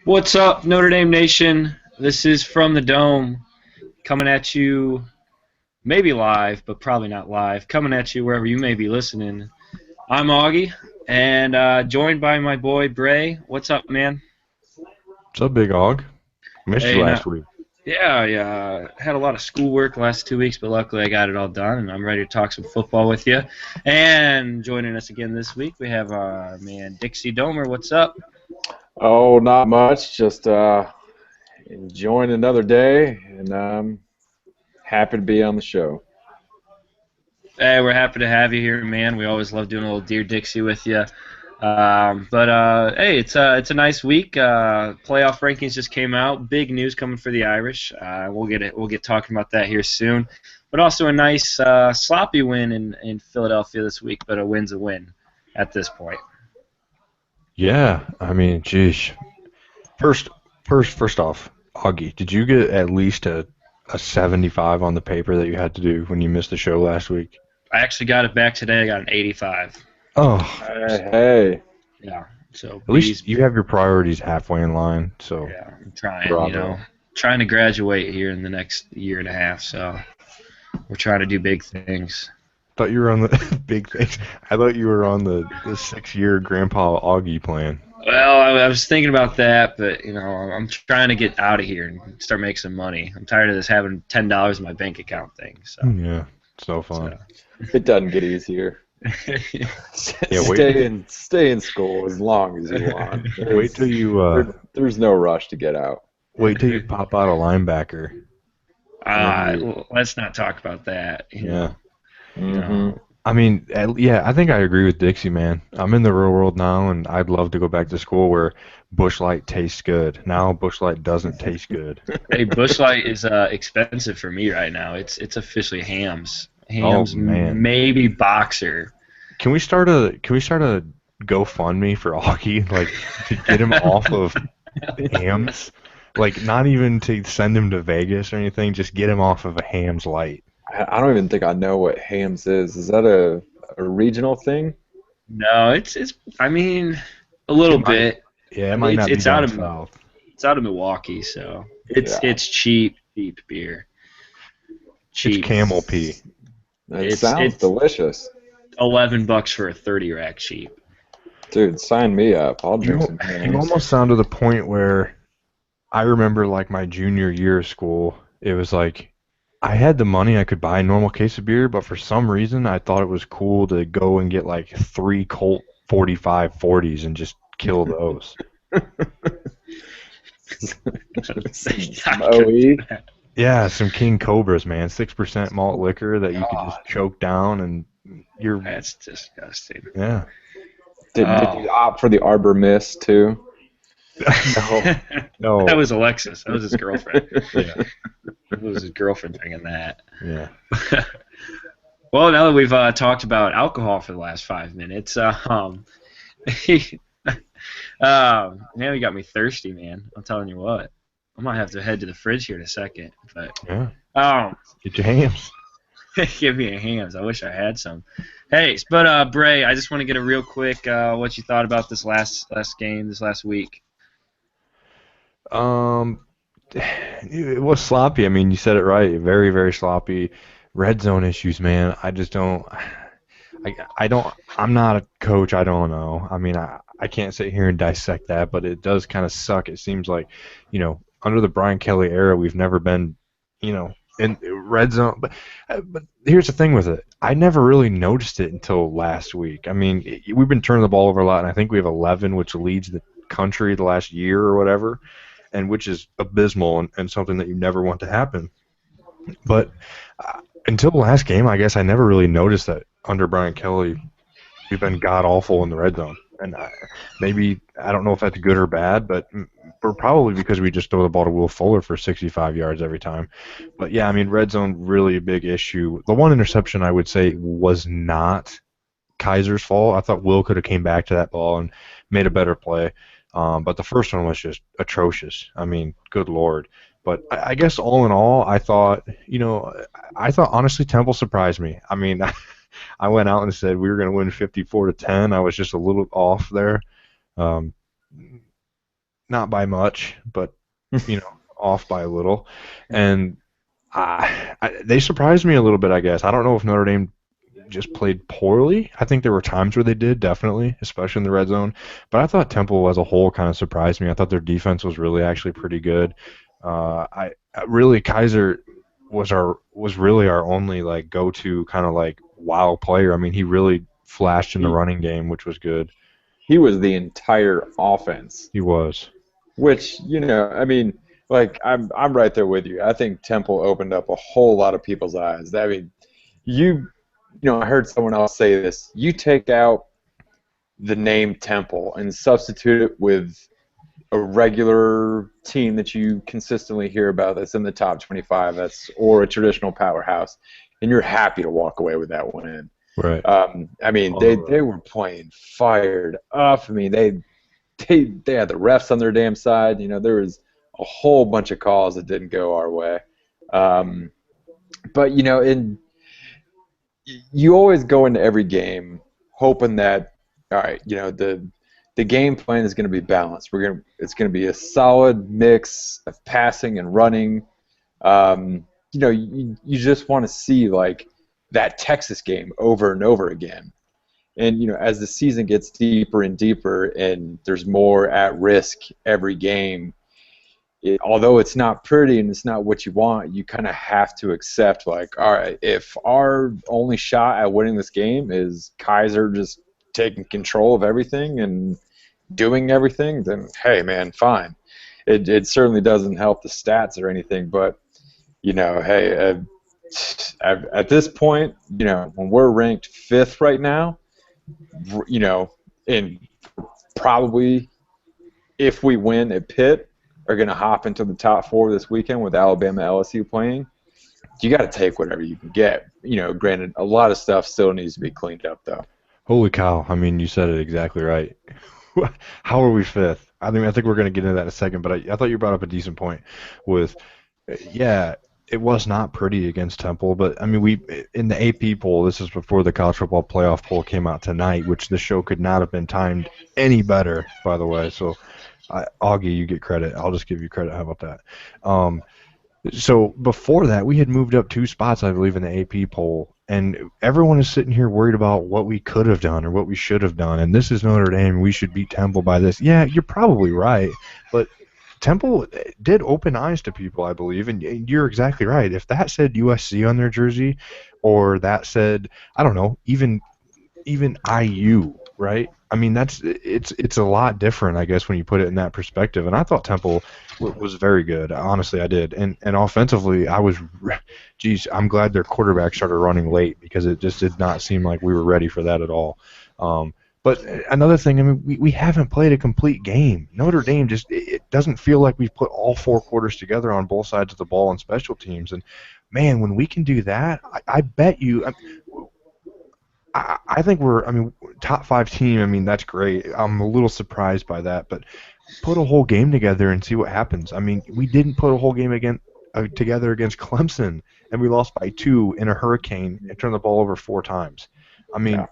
What's up, Notre Dame Nation? This is From the Dome, coming at you maybe live, but probably not live, coming at you wherever you may be listening. I'm Augie, and joined by my boy Bray. What's up, man? What's up, Big Hog? Missed you Hey, last week. yeah. Had a lot of schoolwork the last 2 weeks, but luckily I got it all done, and I'm ready to talk some football with you. And joining us again this week, we have our man Dixie Domer. What's up? Oh, not much. Just enjoying another day, and happy to be on the show. Hey, we're happy to have you here, man. We always love doing a little Dear Dixie with you. But hey, it's a nice week. Playoff rankings just came out. Big news coming for the Irish. We'll get talking about that here soon. But also a nice sloppy win in Philadelphia this week. But a win's a win at this point. Yeah, I mean, geez. First off, Augie, did you get at least a 75 on the paper that you had to do when you missed the show last week? I actually got it back today. I got an 85. Oh, Hey. Yeah. So at least you have your priorities halfway in line. So yeah, I'm trying. bravo. Trying to graduate here in the next year and a half. So we're trying to do big things. Thought you were on the big things. I thought you were on the 6-year Grandpa Augie plan. Well, I was thinking about that, but I'm trying to get out of here and start making some money. I'm tired of this having $10 in my bank account thing. So, Yeah, so fun. It doesn't get easier. Yeah, Stay in school as long as you want. Wait till you There's no rush to get out. wait till you pop out a linebacker. Let's not talk about that. Yeah. hmm I mean, yeah, I think I agree with Dixie, man. I'm in the real world now, and I'd love to go back to school where Busch Light tastes good. Now Busch Light doesn't taste good. Hey, Busch Light is expensive for me right now. It's officially Hams. Oh man, Maybe Boxer. can we start a GoFundMe for Augie, like to get him off of Hams? Like not even to send him to Vegas or anything, just get him off of a Hams Light. I don't even think I know what Hams is. Is that a regional thing? No, it's. I mean, a little bit. Yeah, it I might mean, not be it's out down of south. it's out of Milwaukee, so Yeah. it's cheap beer. It's Cheap. camel pee. It It's sounds delicious. $11 for a 30 rack cheap. Dude, sign me up. I'll You, drink know, some you Hams. almost sound to the point where I remember like my junior year of school, it was like I had the money I could buy a normal case of beer, but for some reason I thought it was cool to go and get like 3 Colt 45 40s and just kill those. Some OE. Yeah, some King Cobras, man. 6% malt liquor that you could just choke down and you're That's disgusting. yeah. Did Oh. you opt for the Arbor Mist too? No, no. That was Alexis. That was his girlfriend. Yeah, That was his girlfriend drinking that. yeah. Well, now that we've talked about alcohol for the last 5 minutes, now you got me thirsty, man. I'm telling you what. I might have to head to the fridge here in a second, but Yeah. um, Get your hams. give me a Hams. I wish I had some. Hey, but Bray, I just want to get a real quick what you thought about this last game, this last week. Um, it was sloppy. I mean, you said it right. Very, very sloppy. Red zone issues, man. I just don't. I don't. I'm not a coach. I don't know. I mean, I can't sit here and dissect that, but it does kind of suck. It seems like, under the Brian Kelly era, we've never been, in red zone. But here's the thing with it. I never really noticed it until last week. I mean, we've been turning the ball over a lot, and I think we have 11, which leads the country the last year or whatever, and which is abysmal and something that you never want to happen. But until the last game, I guess I never really noticed that under Brian Kelly, we've been god awful in the red zone. And maybe I don't know if that's good or bad, but we're probably because we just throw the ball to Will Fuller for 65 yards every time. But yeah, I mean, red zone really a big issue. The one interception I would say was not Kaiser's fault. I thought Will could have came back to that ball and made a better play. But the first one was just atrocious. I mean, good lord. But I guess all in all, I thought honestly Temple surprised me. I mean, I went out and said we were going to win 54-10. I was just a little off there. Um, not by much, but off by a little, and they surprised me a little bit. I guess I don't know if Notre Dame just played poorly. I think there were times where they did, definitely, especially in the red zone. But I thought Temple as a whole kind of surprised me. I thought their defense was really actually pretty good. Really Kaiser was really our only like go-to kind of like wow player. I mean, he really flashed in the running game, which was good. He was the entire offense. He was. Which, I mean, like I'm right there with you. I think Temple opened up a whole lot of people's eyes. I mean, I heard someone else say this. You take out the name Temple and substitute it with a regular team that you consistently hear about that's in the top 25, or a traditional powerhouse, and you're happy to walk away with that win. Right. I mean, they were playing fired up. I mean, they had the refs on their damn side. There was a whole bunch of calls that didn't go our way. But you always go into every game hoping that, all right, the game plan is going to be balanced. It's going to be a solid mix of passing and running. You just want to see like that Texas game over and over again. And as the season gets deeper and deeper, and there's more at risk every game, although it's not pretty and it's not what you want, you kind of have to accept, like, all right, if our only shot at winning this game is Kaiser just taking control of everything and doing everything, then hey, man, fine. It certainly doesn't help the stats or anything, but hey, at this point, when we're ranked 5th right now, and probably if we win at Pitt, are going to hop into the top 4 this weekend with Alabama, LSU playing. You got to take whatever you can get. Granted, a lot of stuff still needs to be cleaned up, though. Holy cow! I mean, you said it exactly right. How are we 5th? I think we're going to get into that in a second, but I thought you brought up a decent point with, it was not pretty against Temple, but I mean, we in the AP poll, this is before the college football playoff poll came out tonight, which the show could not have been timed any better, by the way. So, Augie, you get credit. I'll just give you credit. How about that? So before that, we had moved up 2 spots, I believe, in the AP poll, and everyone is sitting here worried about what we could have done or what we should have done. And this is Notre Dame. We should beat Temple by this. Yeah, you're probably right, but Temple did open eyes to people, I believe, and you're exactly right. If that said USC on their jersey, or that said, I don't know, even IU, right? I mean, it's a lot different, I guess, when you put it in that perspective. And I thought Temple was very good. Honestly, I did. And offensively, I'm glad their quarterback started running late, because it just did not seem like we were ready for that at all. But another thing, I mean, we haven't played a complete game. Notre Dame it doesn't feel like we've put all 4 quarters together on both sides of the ball on special teams. And, man, when we can do that, I bet you I think we're top 5 team. I mean, that's great. I'm a little surprised by that. But put a whole game together and see what happens. I mean, we didn't put a whole game together against Clemson, and we lost by 2 in a hurricane and turned the ball over 4 times. I mean,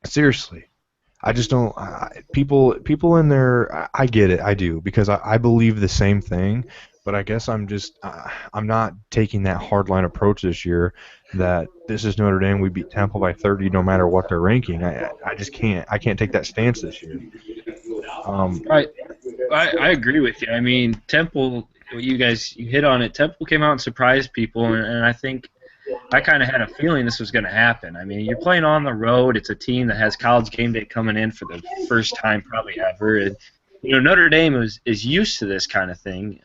seriously. I just don't. People in there. I get it. I do, because I believe the same thing. But I guess I'm not taking that hardline approach this year. That this is Notre Dame. We beat Temple by 30, no matter what their ranking. I just can't. I can't take that stance this year. I agree with you. I mean, Temple. You hit on it. Temple came out and surprised people, and I think I kind of had a feeling this was going to happen. I mean, you're playing on the road. It's a team that has College game day coming in for the first time probably ever. And, Notre Dame is used to this kind of thing.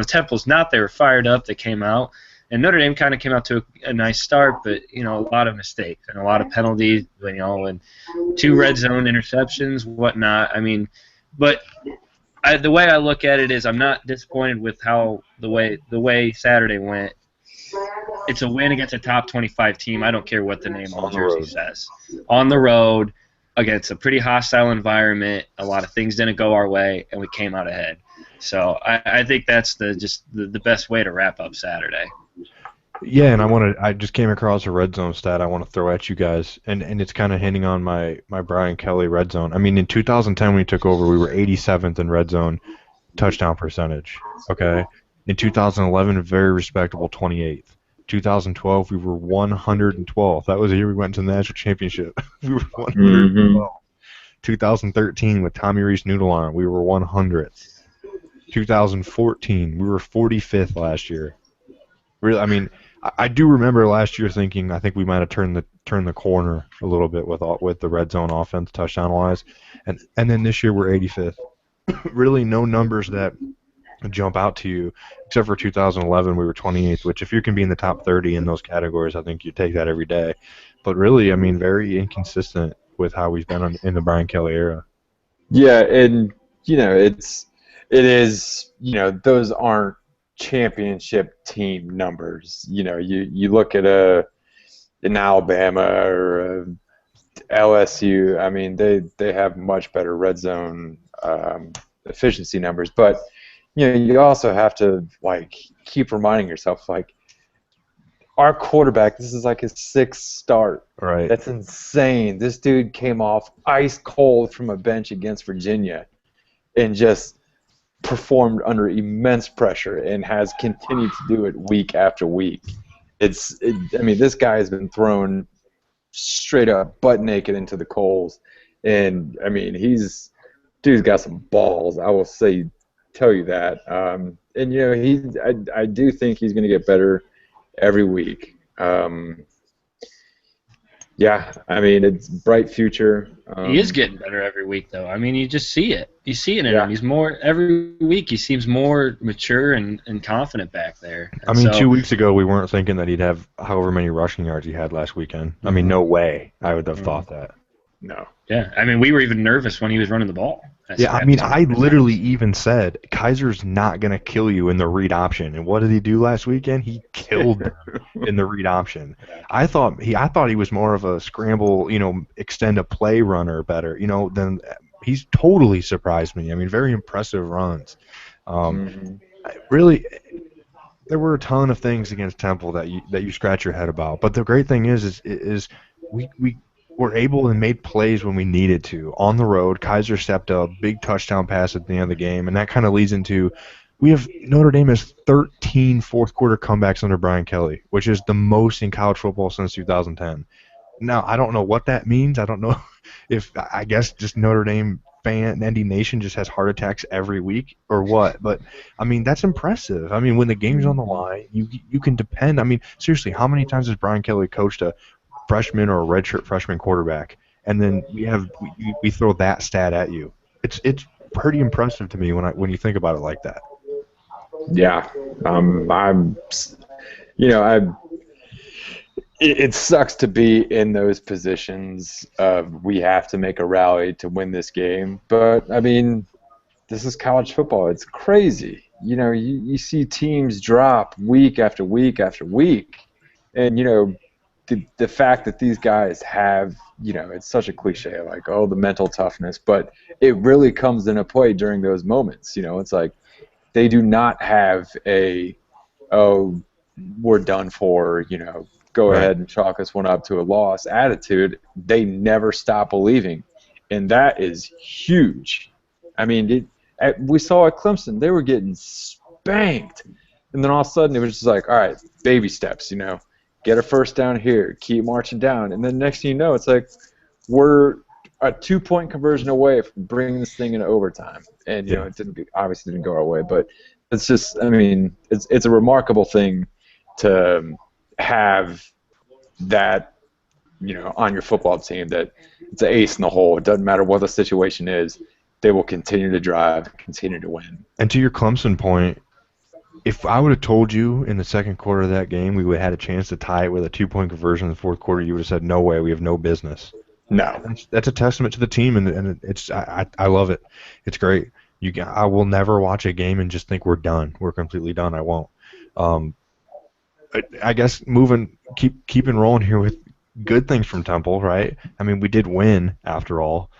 Temple's not. They were fired up. They came out. And Notre Dame kind of came out to a nice start, but, a lot of mistakes and a lot of penalties, and 2 red zone interceptions, whatnot. I mean, but the way I look at it is I'm not disappointed with how the way Saturday went. It's a win against a top 25 team. I don't care what the name on the jersey says. On the road, against a pretty hostile environment, a lot of things didn't go our way, and we came out ahead. So I think that's the best way to wrap up Saturday. Yeah, and I just came across a red zone stat I want to throw at you guys, and it's kind of hitting on my Brian Kelly red zone. I mean, in 2010 when we took over, we were 87th in red zone touchdown percentage. Okay, in 2011, a very respectable 28th. 2012, we were 112th. That was the year we went to the national championship. We were Mm-hmm. 112th. 2013 with Tommy Reese Noodle on, we were 100th. 2014, we were 45th last year. Really, I mean, I do remember last year thinking I think we might have turned the corner a little bit with the red zone offense touchdown wise, and then this year we're 85th. Really, no numbers that jump out to you except for 2011 we were 28th. Which if you can be in the top 30 in those categories, I think you take that every day. But really, I mean, very inconsistent with how we've been in the Brian Kelly era. Yeah, and it is, those aren't championship team numbers. You look at an Alabama or a LSU. I mean, they have much better red zone efficiency numbers, but you also have to keep reminding yourself our quarterback. This is like his sixth start. Right. That's insane. This dude came off ice cold from a bench against Virginia, and just performed under immense pressure and has continued to do it week after week. I mean, this guy has been thrown straight up butt naked into the coals, and I mean, dude's got some balls. I will tell you that. And I do think he's going to get better every week. Yeah, I mean, it's bright future. He is getting better every week, though. I mean, you just see it. You see it in Yeah. him. He's more every week. He seems more mature and confident back there. I And mean, so, 2 weeks ago we weren't thinking that he'd have however many rushing yards he had last weekend. I mean, no way I would have thought that. No. yeah, I mean, we were even nervous when he was running the ball. Yeah, I mean, I literally even said Kaiser's not going to kill you in the read option. And what did he do last weekend? He killed them in the read option. I thought he was more of a scramble, extend a play runner better, than he's totally surprised me. I mean, very impressive runs. Really, there were a ton of things against Temple that you scratch your head about. But the great thing is we were able and made plays when we needed to. On the road, Kaiser stepped up, big touchdown pass at the end of the game, and that kind of leads into Notre Dame has 13 fourth quarter comebacks under Brian Kelly, which is the most in college football since 2010. Now, I don't know what that means. I don't know if I guess just Notre Dame fan, ND Nation just has heart attacks every week or what. But, I mean, that's impressive. I mean, when the game's on the line, you can depend. I mean, seriously, how many times has Brian Kelly coached a freshman or a redshirt freshman quarterback, and then we throw that stat at you? It's pretty impressive to me when you think about it like that. Yeah, it sucks to be in those positions of we have to make a rally to win this game, but I mean, this is college football. It's crazy. You see teams drop week after week after week, and the fact that these guys have, it's such a cliche, like, oh, the mental toughness, but it really comes into play during those moments. It's like they do not have we're done for, go ahead and chalk us one up to a loss attitude. They never stop believing, and that is huge. I mean, we saw at Clemson, they were getting spanked, and then all of a sudden it was just like, all right, baby steps, get a first down here, keep marching down, and then next thing you know, it's like we're a 2-point conversion away from bringing this thing into overtime, and it obviously didn't go our way, but it's just, I mean, it's a remarkable thing to have that, on your football team, that it's an ace in the hole. It doesn't matter what the situation is, they will continue to drive, continue to win. And to your Clemson point, if I would have told you in the second quarter of that game we would have had a chance to tie it with a 2-point conversion in the fourth quarter, you would have said, no way, we have no business. No. That's a testament to the team, and I love it. It's great. I will never watch a game and just think we're done. We're completely done. I won't. I guess keeping rolling here with good things from Temple, right? I mean, we did win after all.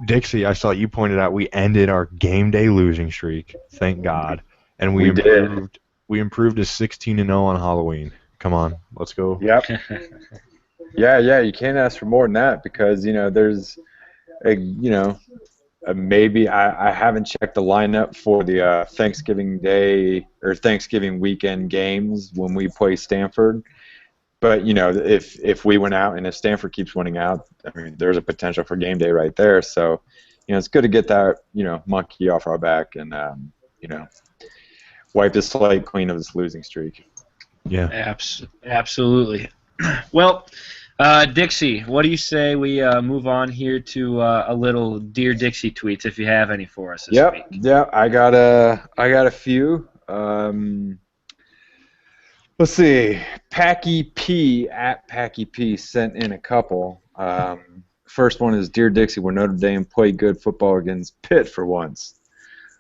Dixie, I saw you pointed out we ended our game day losing streak. Thank God. And we improved We improved to 16-0 on Halloween. Come on, let's go. Yep. Yeah. You can't ask for more than that because there's maybe I haven't checked the lineup for the Thanksgiving Day or Thanksgiving weekend games when we play Stanford. But if we went out and if Stanford keeps winning out, I mean, there's a potential for game day right there. So, it's good to get that monkey off our back and wipe the slate clean of this losing streak. Yeah. Absolutely. Well, Dixie, what do you say we move on here to a little Dear Dixie tweets if you have any for us this week? Yeah, I got a few. Let's see. Packy P at Packy P sent in a couple. First one is Dear Dixie, where Notre Dame played good football against Pitt for once.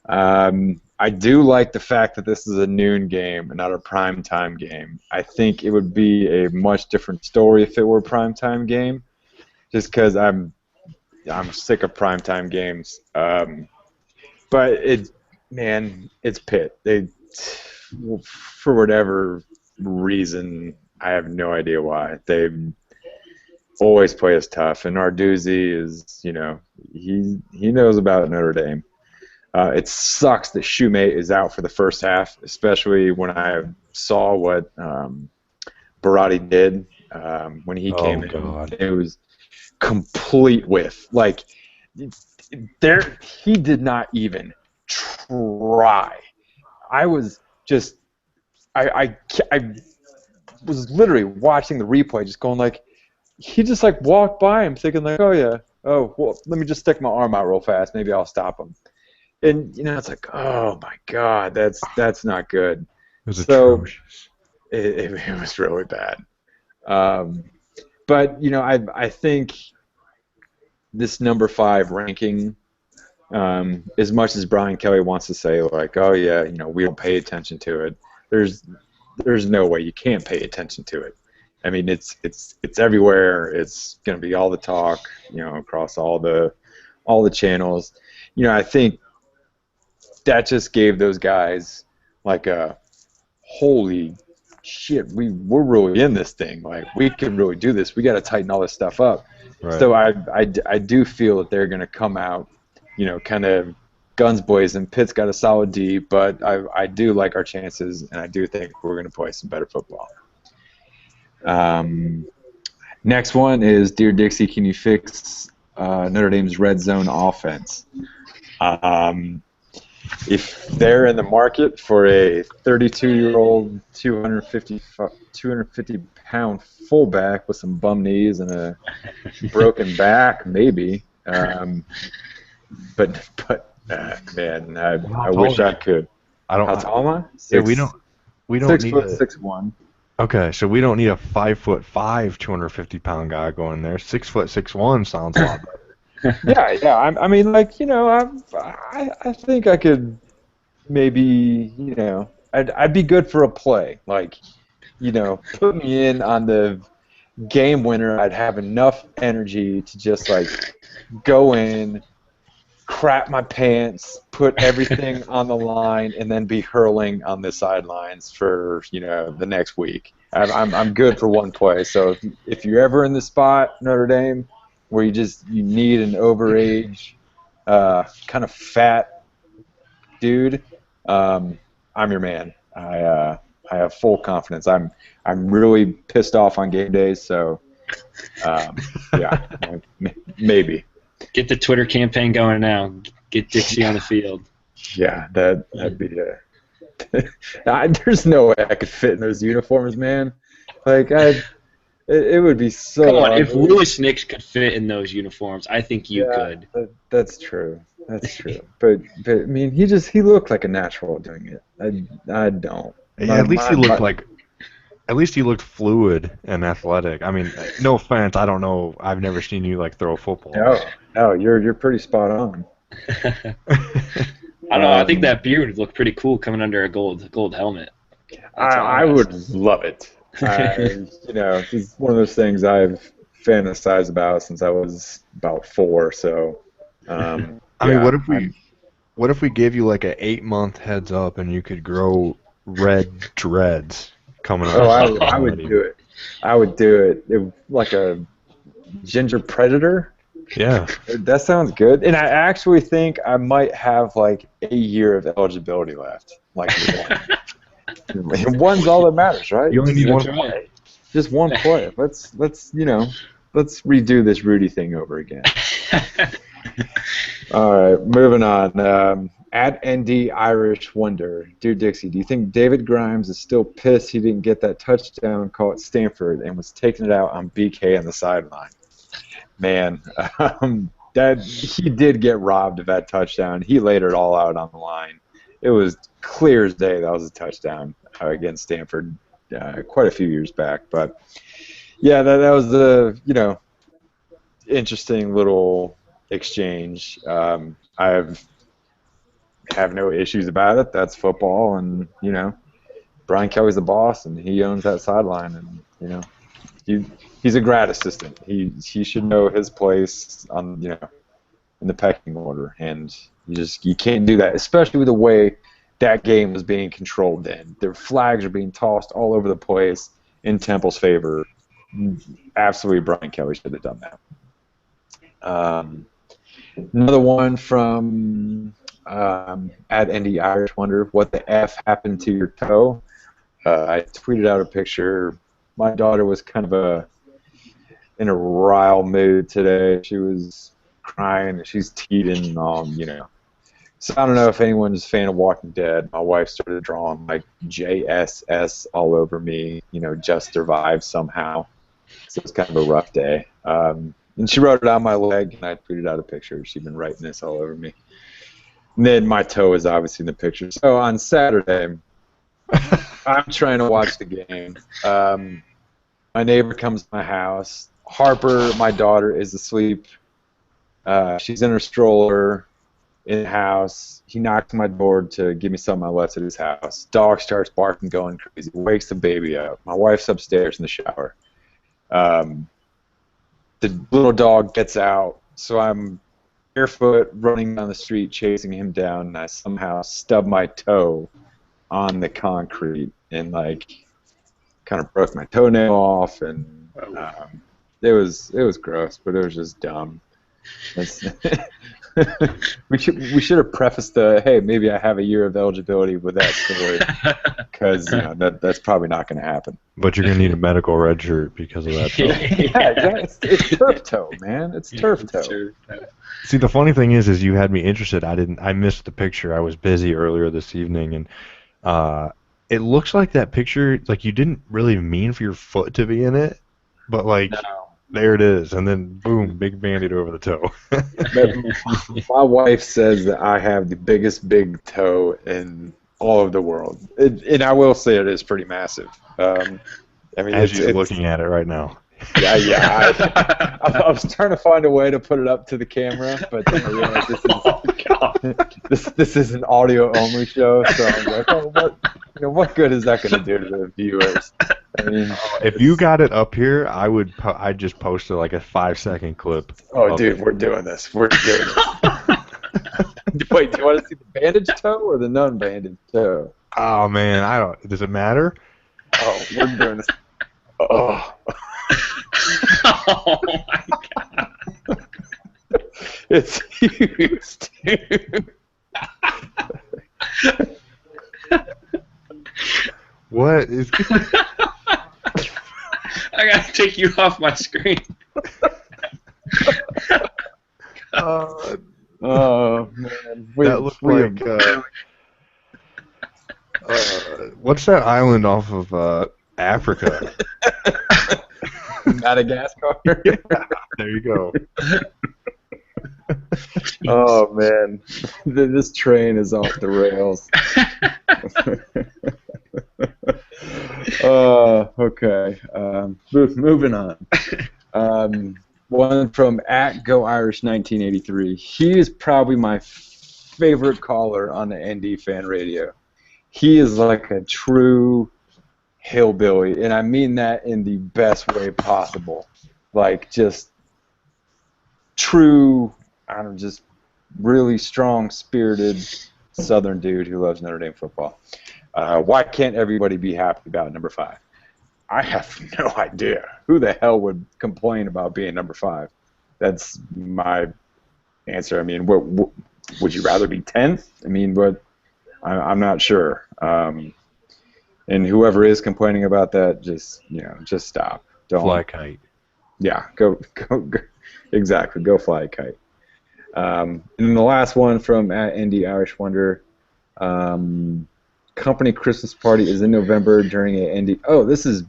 I do like the fact that this is a noon game and not a primetime game. I think it would be a much different story if it were a primetime game, just because I'm sick of primetime games. But it's Pitt. They, for whatever reason, I have no idea why. They always play us tough, and Narduzzi is, he knows about Notre Dame. It sucks that Shoemate is out for the first half, especially when I saw what Barati did when he came in. It was complete whiff. Like, he did not even try. I was just, I was literally watching the replay, just going like, he just like walked by him, thinking like, well, let me just stick my arm out real fast, maybe I'll stop him. And it's like, oh my God, that's not good. It was atrocious. It was really bad. But I think this number 5 ranking, as much as Brian Kelly wants to say like, oh yeah, we don't pay attention to it. There's no way you can't pay attention to it. I mean, it's everywhere. It's going to be all the talk, across all the channels. I think that just gave those guys like a holy shit. We're really in this thing. Like, we can really do this. We got to tighten all this stuff up. Right. So I do feel that they're going to come out, kind of guns blazing. Pitt's got a solid D, but I do like our chances, and I do think we're going to play some better football. Next one is, Dear Dixie, can you fix Notre Dame's red zone offense? If they're in the market for a 32-year-old, 250-pound fullback with some bum knees and a broken back, maybe. But man, I wish I could. How tall am I? We don't 6 need foot 6'1". Okay, so we don't need a 5'5", 250-pound guy going there. 6 foot 6'1" sounds a lot better. Yeah. I mean, like, I think I could maybe, I'd be good for a play. Like, put me in on the game winner. I'd have enough energy to just like go in, crap my pants, put everything on the line, and then be hurling on the sidelines for the next week. I'm good for one play. So if you're ever in the spot, Notre Dame, where you need an overage, kind of fat dude, I'm your man. I have full confidence. I'm really pissed off on game days, so yeah, maybe. Get the Twitter campaign going now. Get Dixie on the field. Yeah, that'd be there's no way I could fit in those uniforms, man. Like, it would be so. Come on, if Louis Nix could fit in those uniforms, I think you could. That's true. That's true. but I mean, he looked like a natural doing it. I don't. Yeah, at least he looked fluid and athletic. I mean, no offense, I don't know. I've never seen you like throw a football. No, you're pretty spot on. I don't know. I think that beard would look pretty cool coming under a gold helmet. I would love it. It's one of those things I've fantasized about since I was about 4. So, I mean, what if we gave you like an 8-month heads up and you could grow red dreads coming Oh, up. I would do it. I would do it. Like a ginger predator. Yeah. That sounds good. And I actually think I might have like a year of eligibility left. Like one. One's all that matters, right? You only need That's one right. play. Just one play. Let's let's redo this Rudy thing over again. All right, moving on. At ND Irish Wonder, dear Dixie, do you think David Grimes is still pissed he didn't get that touchdown call at Stanford and was taking it out on BK on the sideline? Man, that he did get robbed of that touchdown. He laid it all out on the line. It was clear as day that was a touchdown against Stanford quite a few years back. But yeah, that was a interesting little exchange. I have no issues about it. That's football, and Brian Kelly's the boss, and he owns that sideline, and he's a grad assistant. He should know his place on in the pecking order, and you can't do that, especially with the way that game was being controlled. Then their flags are being tossed all over the place in Temple's favor. Absolutely, Brian Kelly should have done that. Another one from at ND Irish Wonder, what the F happened to your toe? I tweeted out a picture. My daughter was kind of in a rile mood today. She was crying. She's teething and all, So I don't know if anyone's a fan of Walking Dead. My wife started drawing like JSS all over me, just survive somehow. So it's kind of a rough day. And she wrote it on my leg, and I tweeted out a picture. She'd been writing this all over me. And then my toe is obviously in the picture. So on Saturday, I'm trying to watch the game. My neighbor comes to my house. Harper, my daughter, is asleep. She's in her stroller in the house. He knocks on my door to give me something I left at his house. Dog starts barking, going crazy. Wakes the baby up. My wife's upstairs in the shower. The little dog gets out, so I'm barefoot running down the street chasing him down, and I somehow stub my toe on the concrete and kind of broke my toenail off, and it was gross, but it was just dumb. we should have prefaced hey, maybe I have a year of eligibility with that story, because that's probably not going to happen. But you're gonna need a medical red shirt because of that. Yeah, it's turf toe, man. It's turf toe. See, the funny thing is you had me interested. I missed the picture. I was busy earlier this evening, and it looks like that picture, like you didn't really mean for your foot to be in it, but there it is, and then boom, big Band-Aid over the toe. My wife says that I have the biggest big toe in all of the world, and I will say it is pretty massive. As she's looking at it right now. Yeah. I was trying to find a way to put it up to the camera, but then I realized this is an audio-only show, so I was like, what good is that going to do to the viewers? I mean, if you got it up here, I'd just post it like a 5-second clip. Oh, dude, we're doing this. We're doing this. Wait, do you want to see the bandaged toe or the non-bandaged toe? Oh man, does it matter? Oh, we're doing this. Oh. Oh my god. It's huge, dude. What is... I gotta take you off my screen. Oh man, that looks like what's that island off of Africa? Madagascar. Yeah, there you go. Oh man, this train is off the rails. Okay. Moving on. One from @GoIrish1983. He is probably my favorite caller on the ND Fan Radio. He is like a true hillbilly, and I mean that in the best way possible. Like just true, just really strong-spirited Southern dude who loves Notre Dame football. Why can't everybody be happy about number 5? I have no idea. Who the hell would complain about being number 5? That's my answer. I mean, what would you rather be 10th? I mean, but I'm not sure. And whoever is complaining about that, just stop. Don't Fly kite. Yeah, go exactly. Go fly a kite. And then the last one from @Indy Irish Wonder. Company Christmas party is in November during a Indy. Oh, this is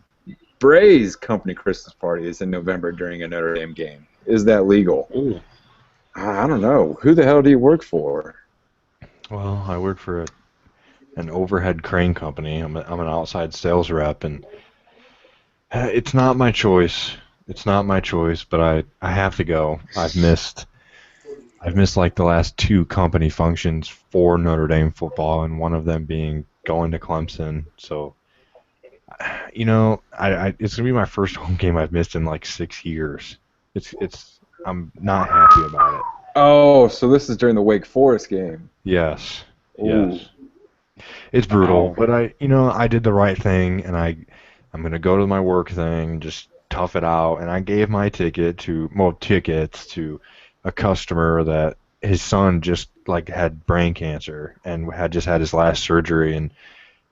Bray's company Christmas party is in November during a Notre Dame game. Is that legal? Ooh. I don't know. Who the hell do you work for? Well, I work for an overhead crane company. I'm an outside sales rep, and it's not my choice. It's not my choice, but I have to go. I've missed like the last 2 company functions for Notre Dame football, and one of them being going to Clemson. So, it's gonna be my first home game I've missed in like 6 years. I'm not happy about it. Oh, so this is during the Wake Forest game. Yes. Ooh. Yes. It's brutal, Wow. but I did the right thing, and I'm gonna go to my work thing, just tough it out, and I gave my tickets to a customer that his son just like had brain cancer and had just had his last surgery, and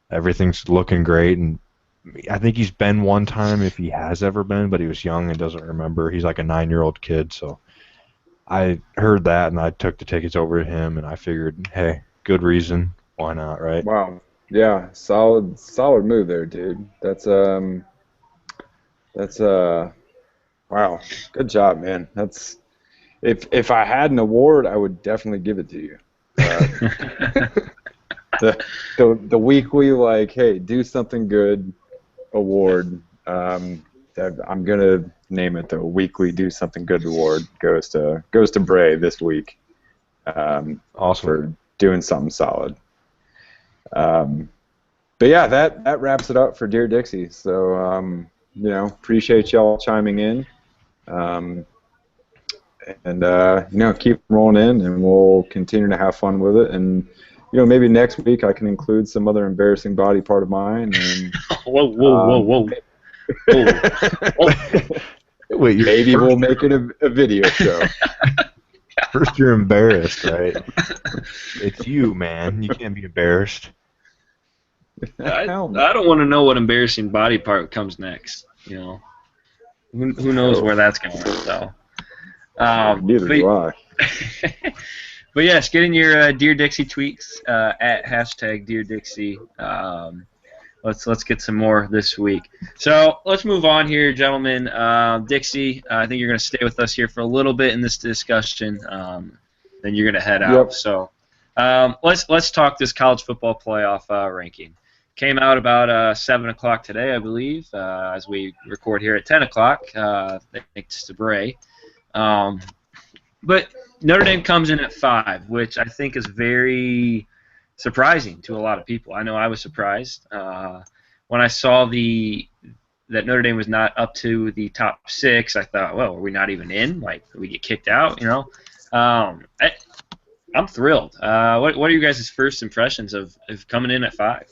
everything's looking great, and I think he's been one time if he has ever been, but he was young and doesn't remember. He's like a 9-year-old kid, so I heard that and I took the tickets over to him, and I figured, hey, good reason, why not, right? Wow. Yeah, solid move there, dude. That's wow. Good job, man. That's if I had an award, I would definitely give it to you. The weekly like, hey, do something good award. I'm gonna name it the weekly do something good award. Goes to Bray this week. Awesome. For doing something solid. But yeah, that wraps it up for Dear Dixie. So appreciate y'all chiming in. Keep rolling in, and we'll continue to have fun with it. And maybe next week I can include some other embarrassing body part of mine. And Whoa. Wait, maybe we'll make it a video show. First you're embarrassed, right? It's you, man. You can't be embarrassed. I don't want to know what embarrassing body part comes next. Who knows where that's going? So. Neither do I. But yes, get in your Dear Dixie tweets at #Dear Dixie. Let's get some more this week. So let's move on here, gentlemen. Dixie, I think you're going to stay with us here for a little bit in this discussion. Then you're going to head out. Yep. So let's talk this college football playoff ranking. Came out about 7 o'clock today, I believe, as we record here at 10 o'clock. Thanks to Bray. But Notre Dame comes in at 5, which I think is very surprising to a lot of people. I know I was surprised when I saw that Notre Dame was not up to the top 6. I thought, well, are we not even in? Like, we get kicked out? I'm thrilled. What are you guys' first impressions of coming in at 5?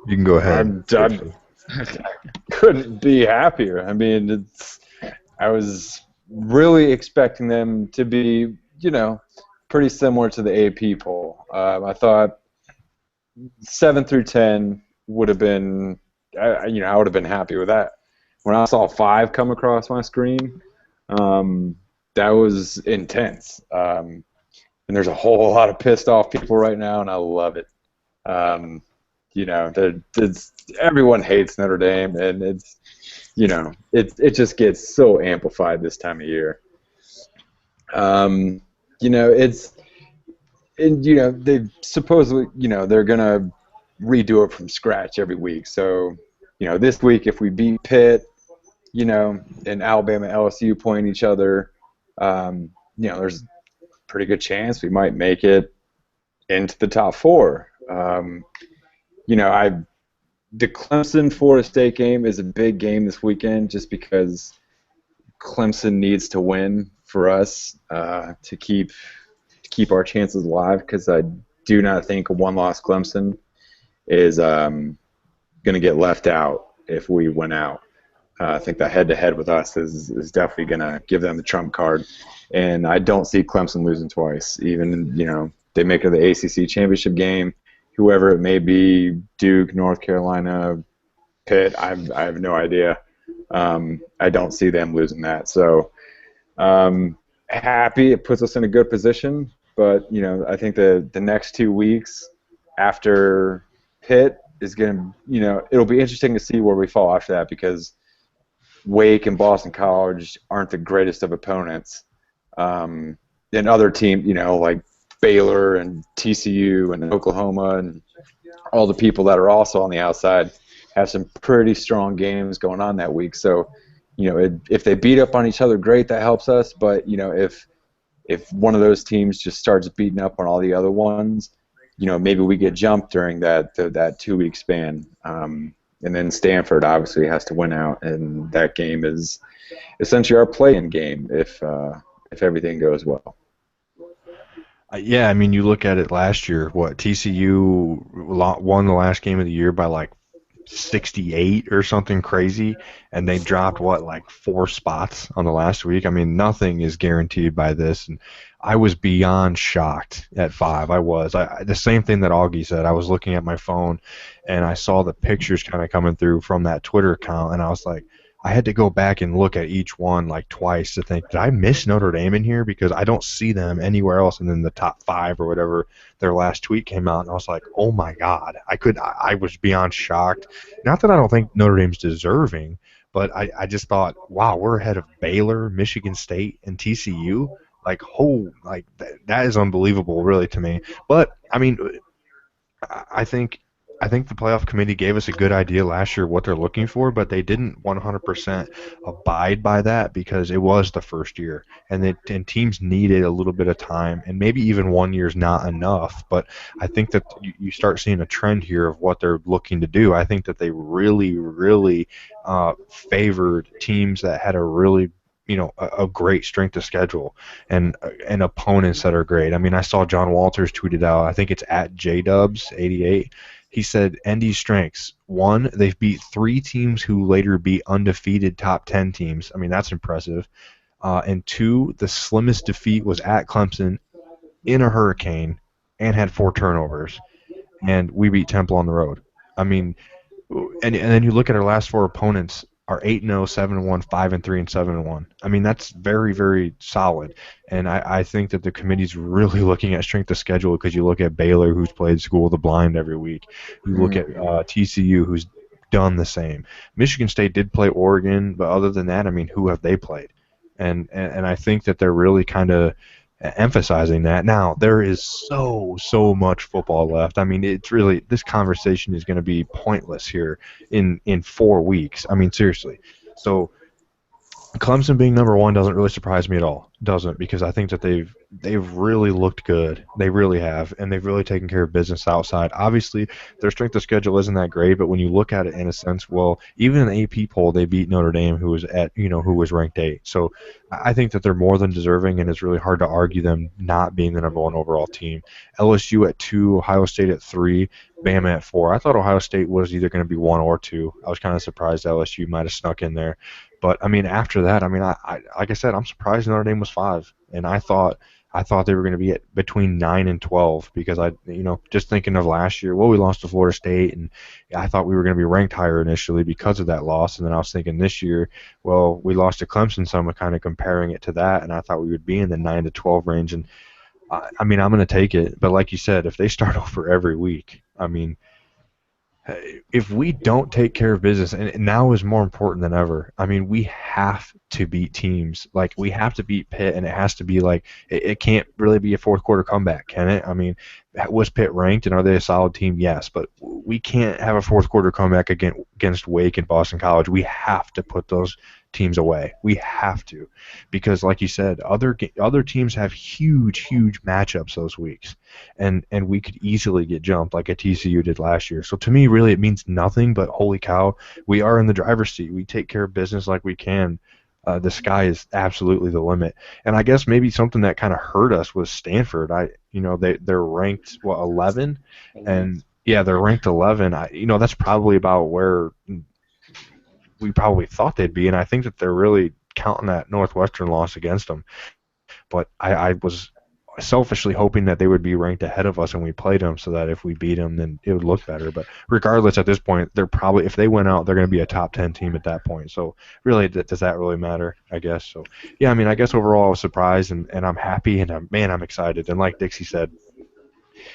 You can go ahead. I couldn't be happier. I mean, I was really expecting them to be, pretty similar to the AP poll. I thought 7 through 10 would have been, I would have been happy with that. When I saw 5 come across my screen, that was intense. And there's a whole lot of pissed off people right now, and I love it. Everyone hates Notre Dame, and it just gets so amplified this time of year. They supposedly, they're gonna redo it from scratch every week. So, this week if we beat Pitt, and Alabama, LSU playing each other, there's a pretty good chance we might make it into the top 4. The Clemson-Florida State game is a big game this weekend just because Clemson needs to win for us to keep keep our chances alive, because I do not think a one-loss Clemson is going to get left out if we win out. I think that head-to-head with us is definitely going to give them the trump card, and I don't see Clemson losing twice. Even they make it the ACC championship game, whoever it may be, Duke, North Carolina, Pitt. I have no idea. I don't see them losing that. So happy, it puts us in a good position. But I think the next 2 weeks after Pitt is going to, it'll be interesting to see where we fall after that, because Wake and Boston College aren't the greatest of opponents. And other teams, like Baylor and TCU and Oklahoma and all the people that are also on the outside have some pretty strong games going on that week. So, if they beat up on each other, great, that helps us. But, if one of those teams just starts beating up on all the other ones, maybe we get jumped during that 2 week span. And then Stanford obviously has to win out, and that game is essentially our play-in game if everything goes well. Yeah, I mean, you look at it last year. TCU won the last game of the year by like 68 or something crazy, and they dropped 4 spots on the last week. I mean, nothing is guaranteed by this, and I was beyond shocked at 5. The same thing that Augie said. I was looking at my phone, and I saw the pictures kind of coming through from that Twitter account, and I was like, I had to go back and look at each one twice to think, did I miss Notre Dame in here? Because I don't see them anywhere else. And then the top 5 or whatever, their last tweet came out, and I was like, oh my God. I was beyond shocked. Not that I don't think Notre Dame's deserving, but I just thought, wow, we're ahead of Baylor, Michigan State, and TCU. That is unbelievable, really, to me. But I mean, I think the playoff committee gave us a good idea last year what they're looking for, but they didn't 100% abide by that because it was the first year, and teams needed a little bit of time, and maybe even 1 year is not enough. But I think that you start seeing a trend here of what they're looking to do. I think that they really, really favored teams that had a really a great strength of schedule and opponents that are great. I mean, I saw John Walters tweeted out, I think it's at JDubs88. He said, ND's strengths: 1, they've beat 3 teams who later beat undefeated top 10 teams. I mean, that's impressive. And 2, the slimmest defeat was at Clemson in a hurricane and had 4 turnovers. And we beat Temple on the road. I mean, and then you look at our last 4 opponents are 8-0, 7-1, 5-3, and 7-1. I mean, that's very, very solid. And I think that the committee's really looking at strength of schedule, because you look at Baylor, who's played School of the Blind every week. You look at TCU, who's done the same. Michigan State did play Oregon, but other than that, I mean, who have they played? And I think that they're really kind of emphasizing that. Now, there is so much football left. I mean, it's really, this conversation is going to be pointless here in 4 weeks. I mean, seriously. So Clemson being number 1 doesn't really surprise me at all. Doesn't, because I think that they've really looked good. They really have, and they've really taken care of business outside. Obviously, their strength of schedule isn't that great, but when you look at it in a sense, well, even in the AP poll, they beat Notre Dame, who was ranked 8. So I think that they're more than deserving, and it's really hard to argue them not being the number 1 overall team. LSU at 2, Ohio State at 3, Bama at 4. I thought Ohio State was either going to be 1 or 2. I was kind of surprised LSU might have snuck in there. But I mean, after that, I mean, I like I said, I'm surprised Notre Dame was 5, and I thought they were going to be at between 9 and 12, because just thinking of last year, well, we lost to Florida State, and I thought we were going to be ranked higher initially because of that loss, and then I was thinking this year, well, we lost to Clemson, so I'm kind of comparing it to that, and I thought we would be in the 9 to 12 range, and I mean, I'm going to take it, but like you said, if they start over every week, I mean, if we don't take care of business, and now is more important than ever, I mean, we have to beat teams. Like, we have to beat Pitt, and it has to be like, it can't really be a fourth quarter comeback, can it? I mean, was Pitt ranked, and are they a solid team? Yes, but we can't have a fourth quarter comeback against Wake and Boston College. We have to put those teams away. We have to, because like you said, other teams have huge matchups those weeks, and we could easily get jumped like a TCU did last year. So to me, really, it means nothing but holy cow, we are in the driver's seat. We take care of business like we can. The sky is absolutely the limit. And I guess maybe something that kind of hurt us was Stanford. They're ranked 11, and yeah, they're ranked 11. That's probably about where we probably thought they'd be, and I think that they're really counting that Northwestern loss against them. But I was selfishly hoping that they would be ranked ahead of us and we played them so that if we beat them, then it would look better. But regardless, at this point, they're probably, if they win out, they're going to be a top 10 team at that point. So really, does that really matter, I guess? So, yeah, I mean, I guess overall I was surprised and I'm happy and I'm excited. And like Dixie said,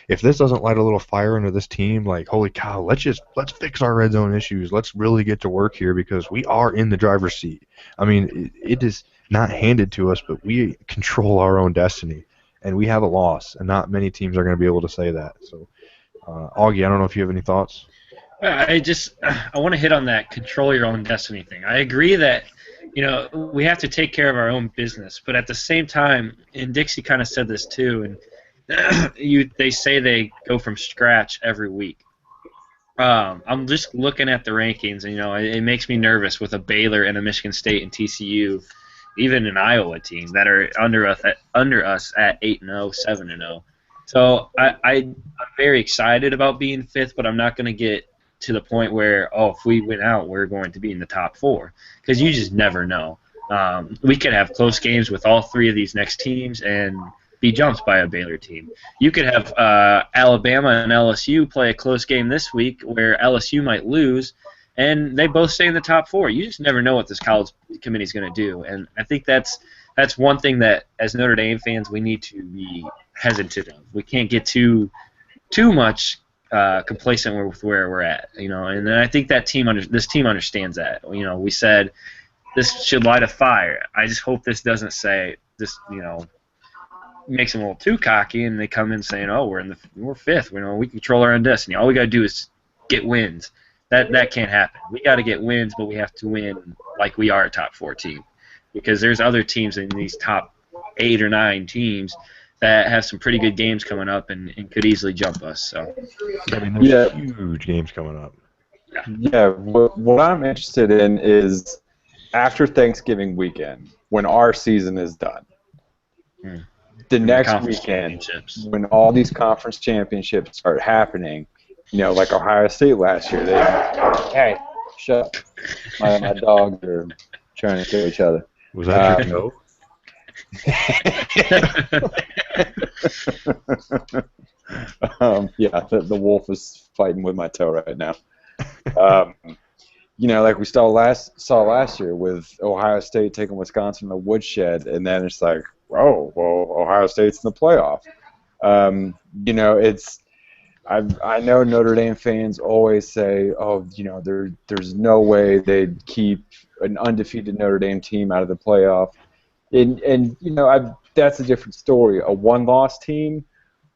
if this doesn't light a little fire under this team, like, holy cow, let's fix our red zone issues. Let's really get to work here because we are in the driver's seat. I mean, it is not handed to us, but we control our own destiny, and we have a loss, and not many teams are going to be able to say that. So, Augie, I don't know if you have any thoughts. I want to hit on that control your own destiny thing. I agree that we have to take care of our own business, but at the same time, and Dixie kind of said this too, and they say they go from scratch every week. I'm just looking at the rankings, and it makes me nervous with a Baylor and a Michigan State and TCU, even an Iowa team that are under us at 8-0, 7-0. So I'm very excited about being fifth, but I'm not going to get to the point where if we win out, we're going to be in the top four, because you just never know. We could have close games with all three of these next teams and be jumped by a Baylor team. You could have Alabama and LSU play a close game this week where LSU might lose, and they both stay in the top four. You just never know what this college committee is going to do, and I think that's one thing that, as Notre Dame fans, we need to be hesitant of. We can't get too much complacent with where we're at, And I think that this team understands that. We said this should light a fire. I just hope this doesn't say this, makes them a little too cocky, and they come in saying, we're fifth. We control our own destiny. All we got to do is get wins. That can't happen. We got to get wins, but we have to win like we are a top 4 team, because there's other teams in these top 8 or 9 teams that have some pretty good games coming up and could easily jump us. So, I mean, there's huge games coming up. Yeah. What I'm interested in is after Thanksgiving weekend, when our season is done. The next weekend, when all these conference championships start happening, like Ohio State last year, hey, shut up. My dogs are trying to kill each other. Was that your goat? Yeah, the wolf is fighting with my toe right now. Like we saw last year with Ohio State taking Wisconsin in the woodshed, and then it's like, oh, well, Ohio State's in the playoff. I know Notre Dame fans always say, there's no way they'd keep an undefeated Notre Dame team out of the playoff. And that's a different story. A one-loss team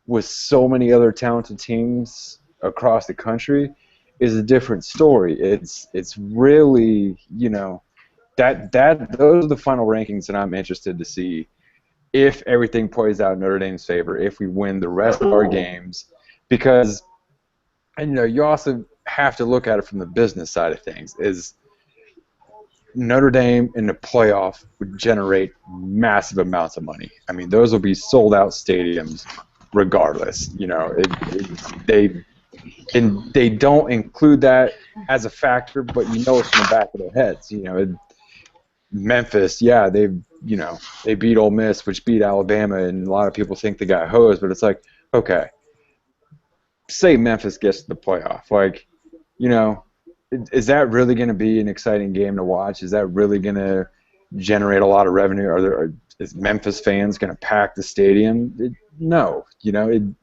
with so many other talented teams across the country is a different story. It's really, those are the final rankings that I'm interested to see. If everything plays out in Notre Dame's favor, if we win the rest of our games, because you also have to look at it from the business side of things. Is Notre Dame in the playoff would generate massive amounts of money. I mean, those will be sold out stadiums, regardless. They don't include that as a factor, but it's in the back of their heads. Memphis, yeah, they beat Ole Miss, which beat Alabama, and a lot of people think they got hosed, but it's like, okay, say Memphis gets to the playoff, is that really going to be an exciting game to watch? Is that really going to generate a lot of revenue? Is Memphis fans going to pack the stadium? No,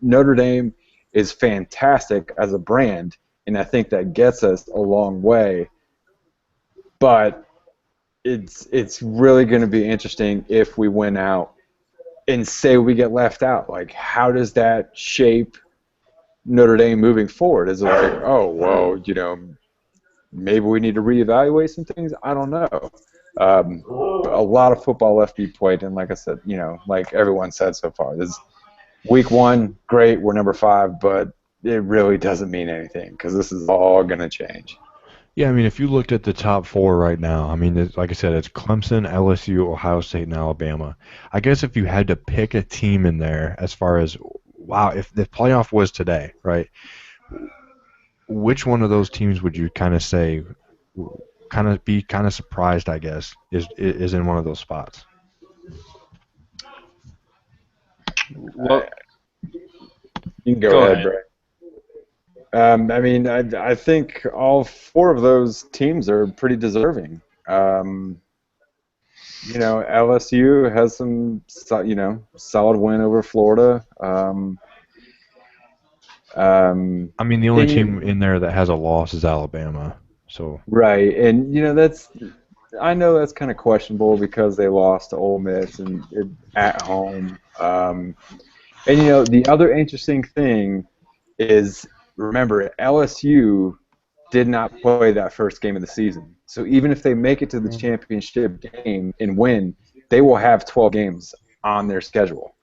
Notre Dame is fantastic as a brand, and I think that gets us a long way, but it's really going to be interesting if we win out and say we get left out. Like, how does that shape Notre Dame moving forward? Is it like, oh, well, maybe we need to reevaluate some things? I don't know. A lot of football left to be played, and like I said, like everyone said so far, this week 1, great, we're number 5, but it really doesn't mean anything because this is all going to change. Yeah, I mean, if you looked at the top four right now, I mean, like I said, it's Clemson, LSU, Ohio State, and Alabama. I guess if you had to pick a team in there, as far as wow, if the playoff was today, right? Which one of those teams would you kind of say, kind of be kind of surprised? I guess is in one of those spots. Well, You can go go ahead, ahead. Bray. I mean, I think all four of those teams are pretty deserving. LSU has some, solid win over Florida. I mean, the only And team in there that has a loss is Alabama. So right, and I know that's kind of questionable because they lost to Ole Miss and at home. And the other interesting thing is, remember, LSU did not play that first game of the season. So even if they make it to the championship game and win, they will have 12 games on their schedule.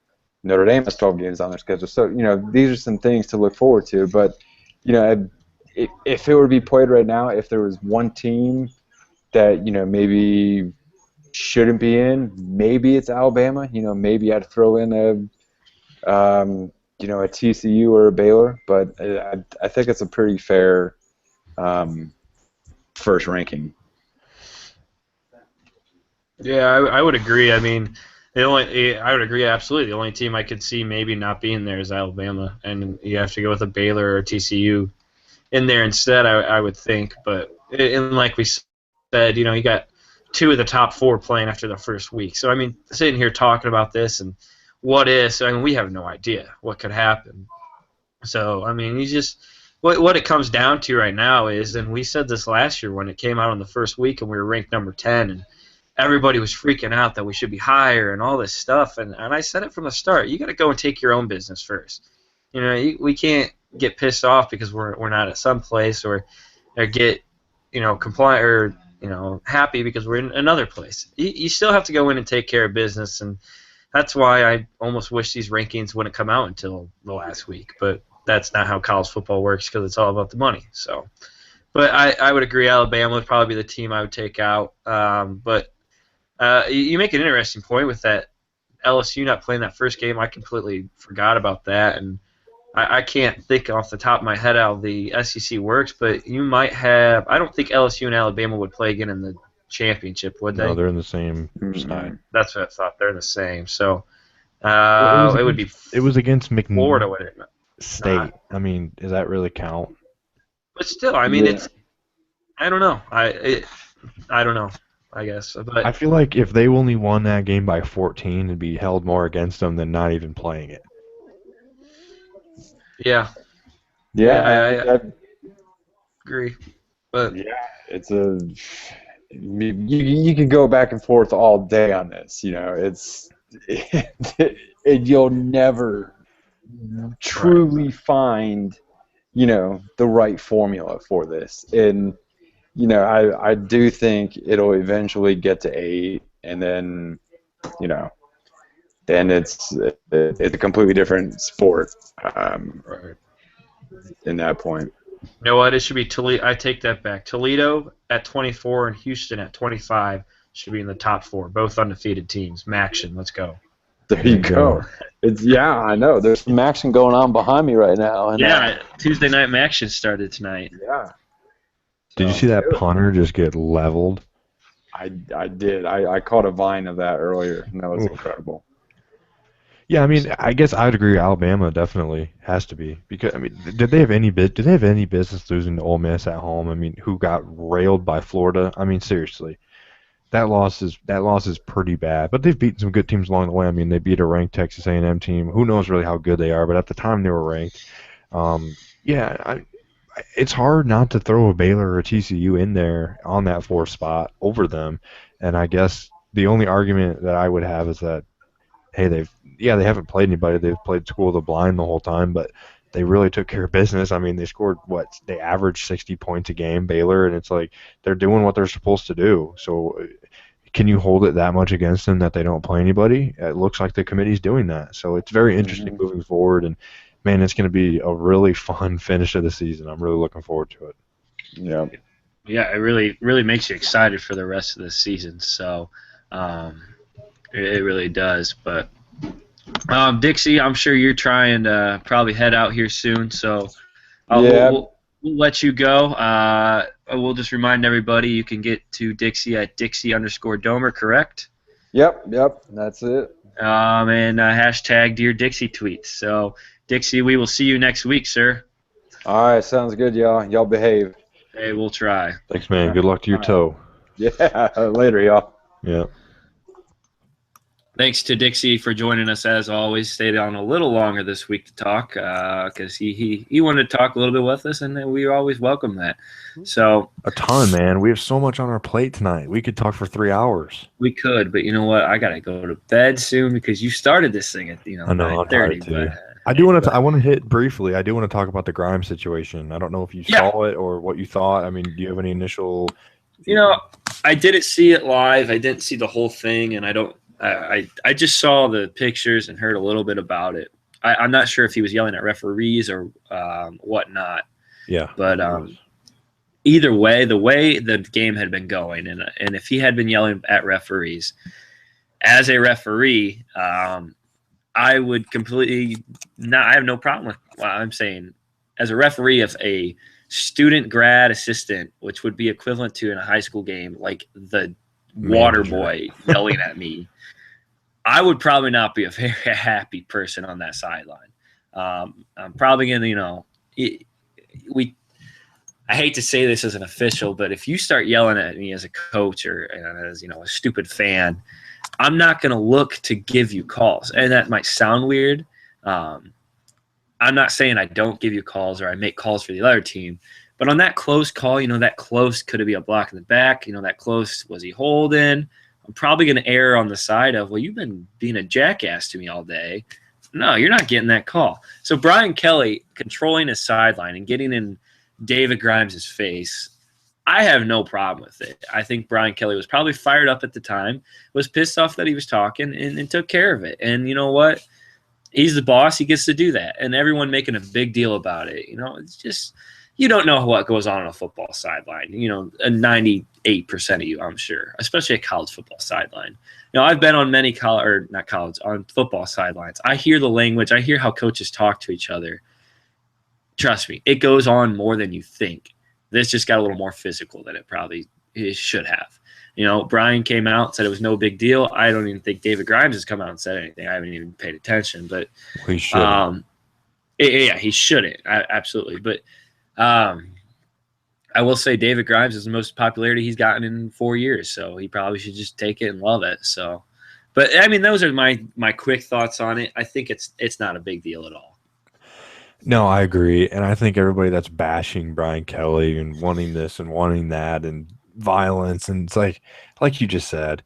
Notre Dame has 12 games on their schedule. So, these are some things to look forward to. But, if it were to be played right now, if there was one team that, maybe shouldn't be in, maybe it's Alabama. Maybe I'd throw in a TCU or a Baylor. But I think it's a pretty fair first ranking. Yeah, I would agree. I mean, I would agree absolutely. The only team I could see maybe not being there is Alabama, and you have to go with a Baylor or TCU in there instead. I would think, but like we said, you got two of the top four playing after the first week. So I mean, sitting here talking about this and what is, I mean, we have no idea what could happen. So I mean, you just what it comes down to right now is, and we said this last year when it came out on the first week and we were ranked number 10 and everybody was freaking out that we should be higher and all this stuff. And I said it from the start. You got to go and take your own business first. We can't get pissed off because we're not at some place or get compliant or happy because we're in another place. You still have to go in and take care of business, and that's why I almost wish these rankings wouldn't come out until the last week. But that's not how college football works because it's all about the money. So, but I would agree Alabama would probably be the team I would take out. But you make an interesting point with that LSU not playing that first game. I completely forgot about that, and I can't think off the top of my head how the SEC works, but you might have. I don't think LSU and Alabama would play again in the championship, would they? no, they're in the same side. That's what I thought. They're the same. So Well, it would be it was against Florida with it. State. I mean, does that really count? But still, I mean, it's. I don't know. I don't know. I guess, but I feel like if they only won that game by 14, it'd be held more against them than not even playing it. yeah, Yeah, I agree. But yeah, it's you can go back and forth all day on this. It's and you'll never truly find the right formula for this. And I do think it'll eventually get to 8, and then then it's a completely different sport in that point. You know what? It should be Toledo. I take that back. Toledo at 24 and Houston at 25 should be in the top 4. Both undefeated teams. Maction, let's go. There you go. I know. There's some action going on behind me right now. And, Yeah, Tuesday night Maction started tonight. Yeah. Did you see that punter just get leveled? I did. I caught a vine of that earlier, and that was incredible. Yeah, I mean, I guess I'd agree. Alabama definitely has to be because I mean, did they have any business losing to Ole Miss at home? I mean, who got railed by Florida? I mean, seriously, that loss is pretty bad. But they've beaten some good teams along the way. I mean, they beat a ranked Texas A&M team. Who knows really how good they are? But at the time they were ranked. It's hard not to throw a Baylor or a TCU in there on that 4th spot over them. And I guess the only argument that I would have is that, hey, they haven't played anybody. They've played School of the Blind the whole time, but they really took care of business. I mean, they scored they averaged 60 points a game, Baylor, and it's like they're doing what they're supposed to do. So can you hold it that much against them that they don't play anybody? It looks like the committee's doing that. So it's very interesting moving forward, and man, it's going to be a really fun finish of the season. I'm really looking forward to it. Yeah. Yeah, it really makes you excited for the rest of the season. So um, it really does. But Dixie, I'm sure you're trying to probably head out here soon. So Yeah. we'll let you go. We'll just remind everybody you can get to Dixie at Dixie_Domer, correct? Yep. That's it. And hashtag Dear Dixie tweets. So, Dixie, we will see you next week, sir. All right, sounds good, y'all. Y'all behave. Hey, we'll try. Thanks, man. Good luck to your toe. Yeah, later, y'all. Yeah. Thanks to Dixie for joining us as always. Stayed on a little longer this week to talk because he wanted to talk a little bit with us, and we always welcome that. So A ton, man. We have so much on our plate tonight. We could talk for 3 hours. we could, but you know what? I gotta go to bed soon because you started this thing at I know, I'm 9:30. tired too. I do want to. I want to hit briefly. I do want to talk about the Grimes situation. I don't know if you saw it or what you thought. I mean, do you have any initial? I didn't see it live. I didn't see the whole thing, and I don't. I just saw the pictures and heard a little bit about it. I'm not sure if he was yelling at referees or whatnot. Yeah. But either way, the way the game had been going, and if he had been yelling at referees, as a referee, I would completely not. I have no problem with what I'm saying. As a referee of a student grad assistant, which would be equivalent to in a high school game, like the water boy yelling at me, I would probably not be a very happy person on that sideline. I'm probably gonna, I hate to say this as an official, but if you start yelling at me as a coach or as a stupid fan, I'm not going to look to give you calls. And that might sound weird. I'm not saying I don't give you calls or I make calls for the other team, but on that close call, that close could it be a block in the back? That close, was he holding? I'm probably going to err on the side of, well, you've been being a jackass to me all day. No, you're not getting that call. So Brian Kelly controlling his sideline and getting in David Grimes' face, I have no problem with it. I think Brian Kelly was probably fired up at the time, was pissed off that he was talking, and took care of it. And you know what? He's the boss. He gets to do that. And everyone making a big deal about it. It's just you don't know what goes on a football sideline. 98% of you, I'm sure, especially a college football sideline. I've been on many on football sidelines. I hear the language. I hear how coaches talk to each other. Trust me, it goes on more than you think. This just got a little more physical than it should have. Brian came out, said it was no big deal. I don't even think David Grimes has come out and said anything. I haven't even paid attention, but he should. Yeah, he shouldn't. Absolutely. But I will say David Grimes is the most popularity he's gotten in 4 years, so he probably should just take it and love it. So, but I mean, those are my quick thoughts on it. I think it's not a big deal at all. No, I agree. And I think everybody that's bashing Brian Kelly and wanting this and wanting that and violence, and it's like you just said,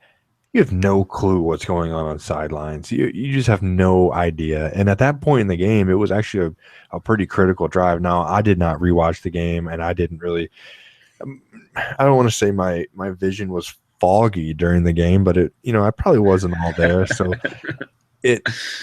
you have no clue what's going on sidelines. You just have no idea. And at that point in the game, it was actually a pretty critical drive. Now, I did not rewatch the game, and I didn't really I don't want to say my vision was foggy during the game, but I probably wasn't all there. So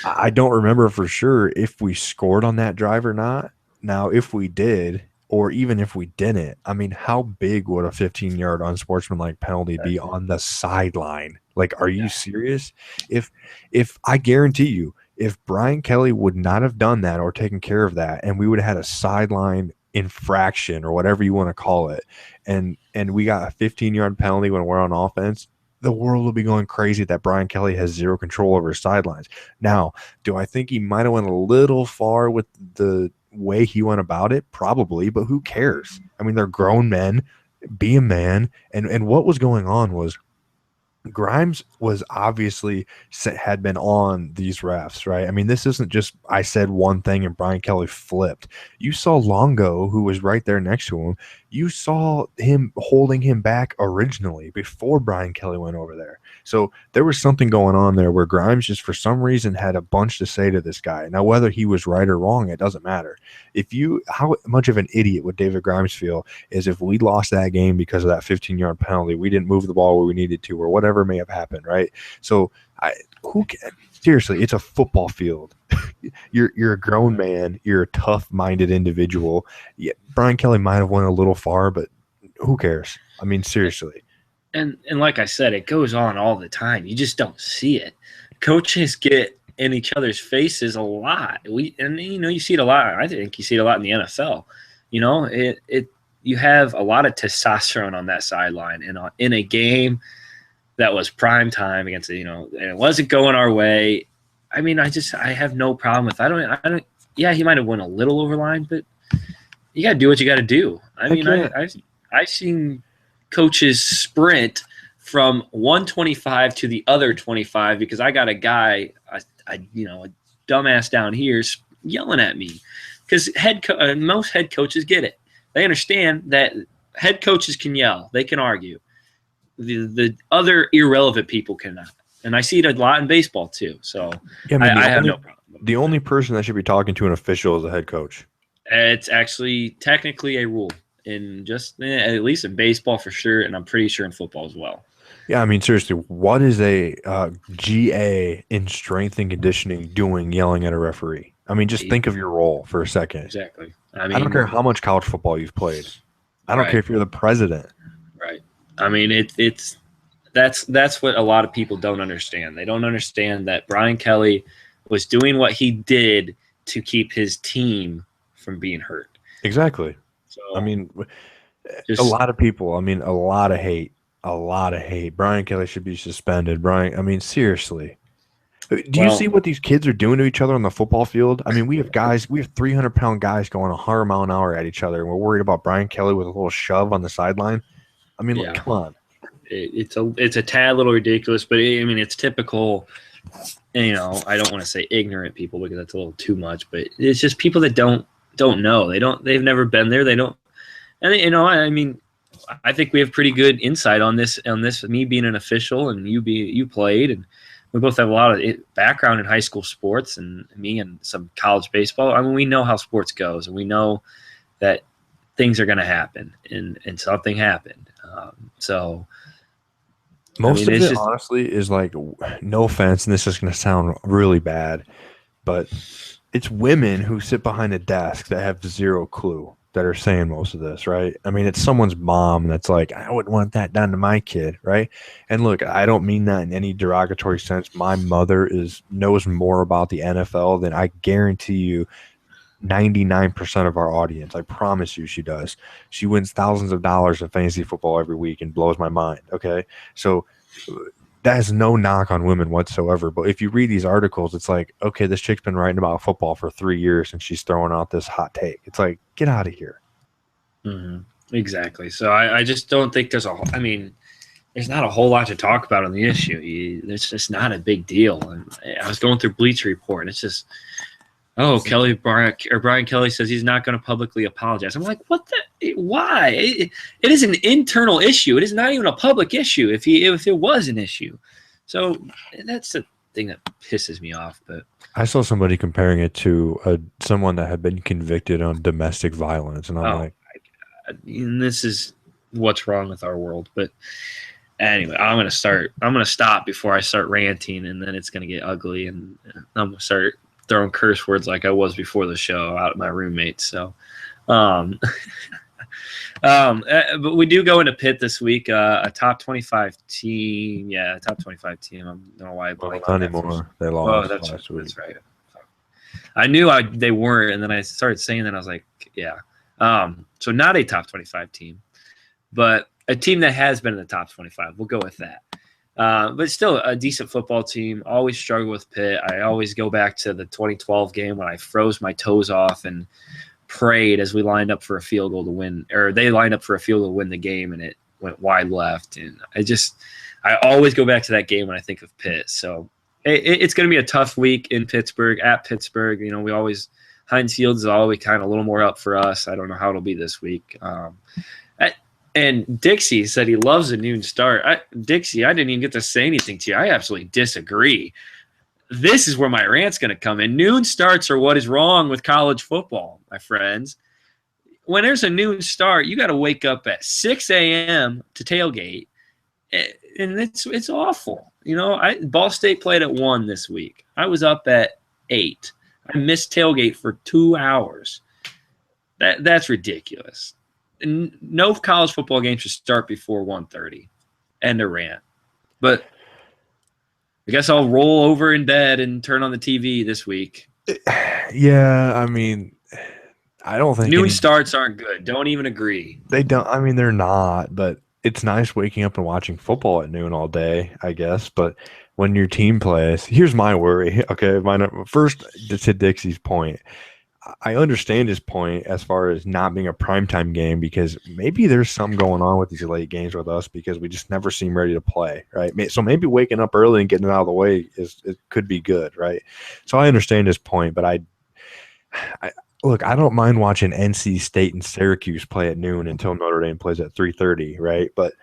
I don't remember for sure if we scored on that drive or not. Now, if we did, or even if we didn't, I mean, how big would a 15-yard unsportsmanlike penalty be on the sideline? Like, are you serious? If I guarantee you, if Brian Kelly would not have done that or taken care of that, and we would have had a sideline infraction or whatever you want to call it, and we got a 15-yard penalty when we're on offense, the world will be going crazy that Brian Kelly has zero control over his sidelines. Now, do I think he might have went a little far with the way he went about it? Probably, but who cares? I mean, they're grown men. Be a man. And what was going on was Grimes was obviously had been on these refs, right? I mean, this isn't just I said one thing and Brian Kelly flipped. You saw Longo, who was right there next to him. You saw him holding him back originally before Brian Kelly went over there. So there was something going on there where Grimes just for some reason had a bunch to say to this guy. Now, whether he was right or wrong, it doesn't matter. How much of an idiot would David Grimes feel is if we lost that game because of that 15-yard penalty, we didn't move the ball where we needed to, or whatever may have happened, right? So seriously, it's a football field. You're a grown man. You're a tough-minded individual. Yeah, Brian Kelly might have went a little far, but who cares? I mean, seriously. And like I said, it goes on all the time. You just don't see it. Coaches get in each other's faces a lot. You see it a lot. I think you see it a lot in the NFL. You have a lot of testosterone on that sideline, and in a game that was prime time against and it wasn't going our way. I mean, I have no problem with. I don't. Yeah, he might have won a little over line, but you got to do what you got to do. I mean, I've seen coaches sprint from 125 to the other 25 because I got a guy, a dumbass down here yelling at me. Because most head coaches get it. They understand that head coaches can yell. They can argue. The other irrelevant people cannot. And I see it a lot in baseball too. So yeah, I have no problem. The only person that should be talking to an official is a head coach. It's actually technically a rule in just at least in baseball for sure, and I'm pretty sure in football as well. Yeah, I mean, seriously, what is a GA in strength and conditioning doing yelling at a referee? I mean, just think of your role for a second. Exactly. I don't care how much college football you've played. I don't care if you're the president. Right. I mean, that's what a lot of people don't understand. They don't understand that Brian Kelly was doing what he did to keep his team from being hurt. Exactly. So, I mean, a lot of people, a lot of hate. Brian Kelly should be suspended. I mean, seriously. Do you see what these kids are doing to each other on the football field? I mean, we have 300-pound guys going 100 mile an hour at each other, and we're worried about Brian Kelly with a little shove on the sideline. I mean, look, come on. It's a tad little ridiculous, but I mean, it's typical. I don't want to say ignorant people because that's a little too much, but it's just people that don't know. They've never been there. They don't. And I mean, I think we have pretty good insight on this. Me being an official and you played, and we both have a lot of background in high school sports, and me and some college baseball. I mean, we know how sports goes, and we know that things are going to happen, and something happened. So most of it, honestly, is like, no offense, and this is going to sound really bad, but it's women who sit behind a desk that have zero clue that are saying most of this, right? I mean, it's someone's mom that's like, I wouldn't want that done to my kid, right? And look, I don't mean that in any derogatory sense. My mother knows more about the NFL than I guarantee you 99% of our audience. I promise you she does. She wins thousands of dollars in fantasy football every week and blows my mind, okay? So that is no knock on women whatsoever. But if you read these articles, it's like, okay, this chick's been writing about football for 3 years and she's throwing out this hot take. It's like, get out of here. Mm-hmm. Exactly. So I just don't think there's not a whole lot to talk about on the issue. It's just not a big deal. And I was going through Bleacher Report, and it's just, Brian Kelly says he's not going to publicly apologize. I'm like, what the? Why? It is an internal issue. It is not even a public issue. If it was an issue, so that's the thing that pisses me off. But I saw somebody comparing it to someone that had been convicted on domestic violence, and I'm like, and this is what's wrong with our world. But anyway, I'm gonna stop before I start ranting, and then it's gonna get ugly, and I'm gonna start throwing curse words like I was before the show out at my roommates. So, but we do go into Pitt this week, a top 25 team. Yeah, a top 25 team. I don't know why I blanked on that. Not anymore. They lost last week. That's right. I knew they weren't, and then I started saying that. I was like, yeah. So not a top 25 team, but a team that has been in the top 25. We'll go with that. But still a decent football team. Always struggle with Pitt. I always go back to the 2012 game when I froze my toes off and prayed as we lined up for a field goal to win, or they lined up for a field goal to win the game, and it went wide left. And I always go back to that game when I think of Pitt. So it's going to be a tough week in Pittsburgh, at Pittsburgh. Heinz Field is always kind of a little more up for us. I don't know how it'll be this week. And Dixie said he loves a noon start. Dixie, I didn't even get to say anything to you. I absolutely disagree. This is where my rant's going to come in. Noon starts are what is wrong with college football, my friends. When there's a noon start, you got to wake up at 6 a.m. to tailgate, and it's awful. Ball State played at 1 this week. I was up at 8. I missed tailgate for 2 hours. That's ridiculous. no college football game should start before 1:30. End of rant. But I guess I'll roll over in bed and turn on the TV this week. Yeah, I mean, I don't think Noon starts aren't good. Don't even agree. they don't. I mean, they're not, but it's nice waking up and watching football at noon all day, I guess. But when your team plays, here's my worry. Okay, first to Dixie's point. I understand his point as far as not being a primetime game because maybe there's something going on with these late games with us because we just never seem ready to play, right? So maybe waking up early and getting it out of the way it could be good, right? So I understand his point, but I look, I don't mind watching NC State and Syracuse play at noon until Notre Dame plays at 3:30, right? But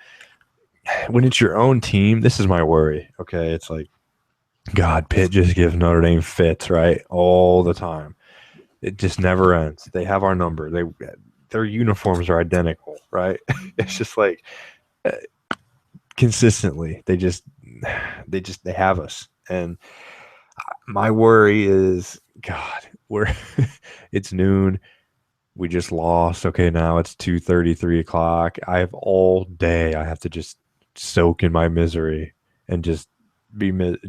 when it's your own team, this is my worry, okay? It's like, God, Pitt just gives Notre Dame fits, right? All the time. It just never ends. They have our number. Their uniforms are identical, right? It's just like consistently they have us. And my worry is, God, it's noon. We just lost. Okay, now it's 2:30, 3 o'clock. I have all day. I have to just soak in my misery and just be mad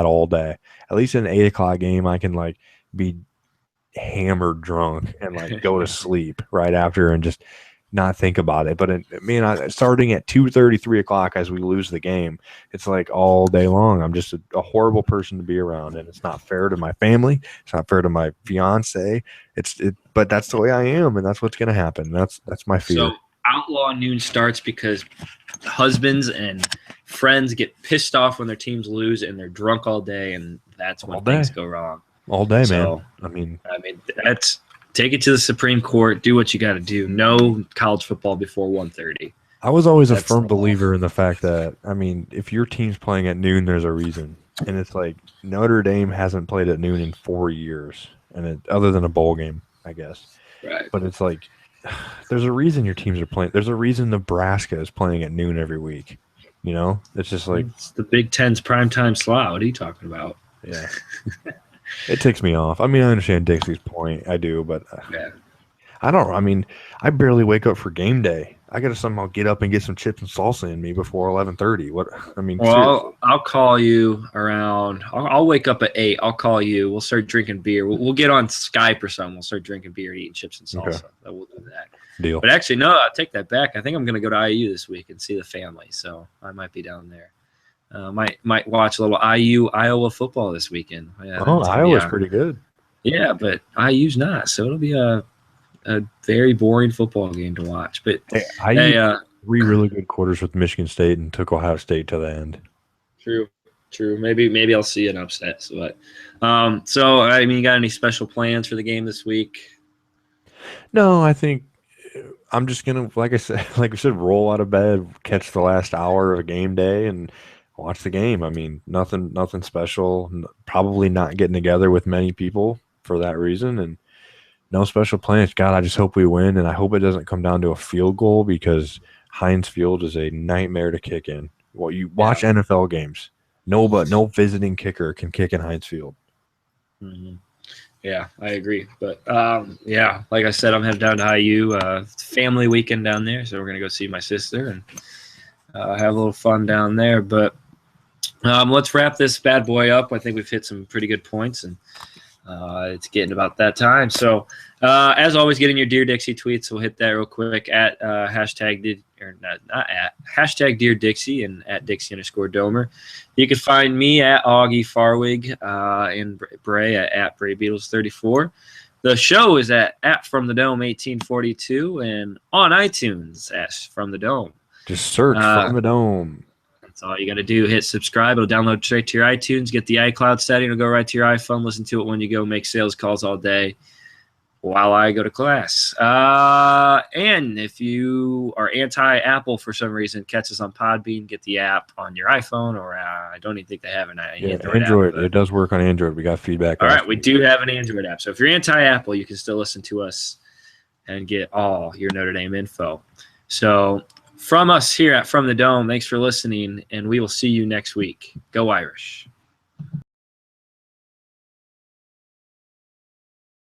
all day. At least in an 8 o'clock game, I can like be hammered drunk and like go to sleep right after and just not think about it. But starting at 2:30, 3 o'clock as we lose the game, it's like all day long. I'm just a horrible person to be around, and it's not fair to my family. It's not fair to my fiance. But that's the way I am, and that's what's going to happen. That's my fear. So outlaw noon starts because husbands and friends get pissed off when their teams lose, and they're drunk all day, and that's when things go wrong. All day, man. I mean, that's take it to the Supreme Court. Do what you got to do. No college football before 1:30. I was always a firm believer in the fact that, I mean, if your team's playing at noon, there's a reason. And it's like Notre Dame hasn't played at noon in 4 years, other than a bowl game, I guess. Right. But it's like there's a reason your teams are playing. There's a reason Nebraska is playing at noon every week. You know, it's just like it's the Big Ten's primetime slot. What are you talking about? Yeah. It ticks me off. I mean, I understand Dixie's point. I do, but yeah. I don't. I mean, I barely wake up for game day. I got to somehow get up and get some chips and salsa in me before 11:30. What? I mean, well, I'll call you around. I'll wake up at 8. I'll call you. We'll start drinking beer. We'll get on Skype or something. We'll start drinking beer, eating chips and salsa. Okay. We'll do that. Deal. But actually, no, I'll take that back. I think I'm going to go to IU this week and see the family. So I might be down there. Might watch a little IU Iowa football this weekend. Yeah, Iowa's pretty good. Yeah, but IU's not. So it'll be a very boring football game to watch. But IU 3 really good quarters with Michigan State and took Ohio State to the end. True. Maybe I'll see an upset. So I mean, you got any special plans for the game this week? No, I think I'm just gonna, like we said, roll out of bed, catch the last hour of a game day, and watch the game. I mean, nothing special. Probably not getting together with many people for that reason, and no special plans. God, I just hope we win, and I hope it doesn't come down to a field goal because Heinz Field is a nightmare to kick in. Well, you watch NFL games. No visiting kicker can kick in Heinz Field. Mm-hmm. Yeah, I agree. But like I said, I'm headed down to IU. Family weekend down there, so we're gonna go see my sister and have a little fun down there. But let's wrap this bad boy up. I think we've hit some pretty good points, and it's getting about that time. So, as always, getting your Dear Dixie tweets. We'll hit that real quick at hashtag Dear Dixie and at Dixie_Domer. You can find me at Augie Farwig and Bray at Bray Beatles 34. The show is at From the Dome 1842 and on iTunes at From the Dome. Just search From the Dome. That's all you got to do. Hit subscribe. It'll download straight to your iTunes. Get the iCloud setting. It'll go right to your iPhone. Listen to it when you go make sales calls all day while I go to class. And if you are anti-Apple for some reason, catch us on Podbean. Get the app on your iPhone, or I don't even think they have an Android. It does work on Android. We got feedback. All right, we do have an Android app. So if you're anti-Apple, you can still listen to us and get all your Notre Dame info. So from us here at From the Dome, thanks for listening, and we will see you next week. Go Irish.